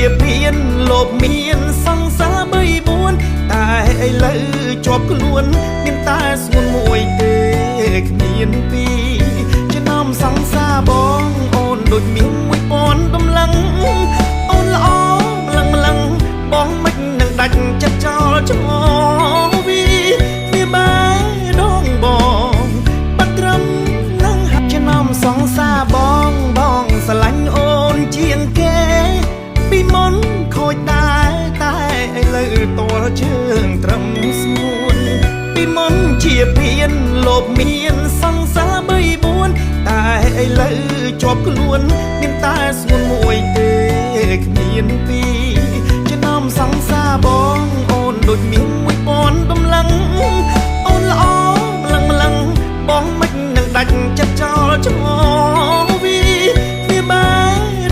ជាភៀនលោភមានសង្សារ3 4តែឥឡូវជាប់ខ្លួនមានតែស្ងួនមួយទេគ្មានពីរចំណោមសង្សារបងអូនដូចមាន1000តម្លឹងអូនល្អម្លឹងបងមិននឹងដាច់ចិត្តចោលចោលវាបែដងបងបាត់ត្រឹមនឹងចំណោមសង្សារបងស្រឡាញ់អូនជាងគេពីមុនខូចដែរតែឥឡូវតលជើងត្រឹមស្ងួនពីមុនជាភៀនលោភមានសង្សារ3 4តែឥឡូវជាប់ខ្លួនមានតែស្ងួនមួយទេគ្មានពីរចំណោមសង្សារបងអូនដូចមាន1000តម្លឹងអូនល្អម្លឹងបងមិននឹងដាច់ចិត្តចោលចោលវាបែ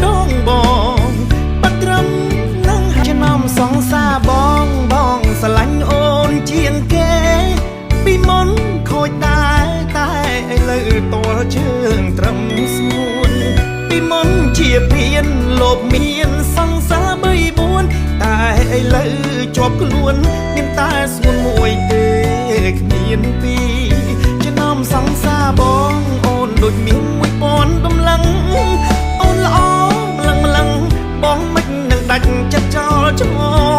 ដងបងបាត់ត្រឹមនឹងចំណោមសង្សារបងស្រឡាញ់អូនជាងគេពីមុនខូចដែរតែឥឡូវតលជើងត្រឹមស្ងួនពីមុនជាភៀនលោភមានសង្សារ3 4តែឥឡូវជាប់ខ្លួនមានតែស្ងួនមួយទេគ្មានពីរចំណោមសង្សារបងអូនដូចមាន1000តម្លឹងអូនល្អម្លឹងបងមិននឹងដាច់ចិត្តចោលចោល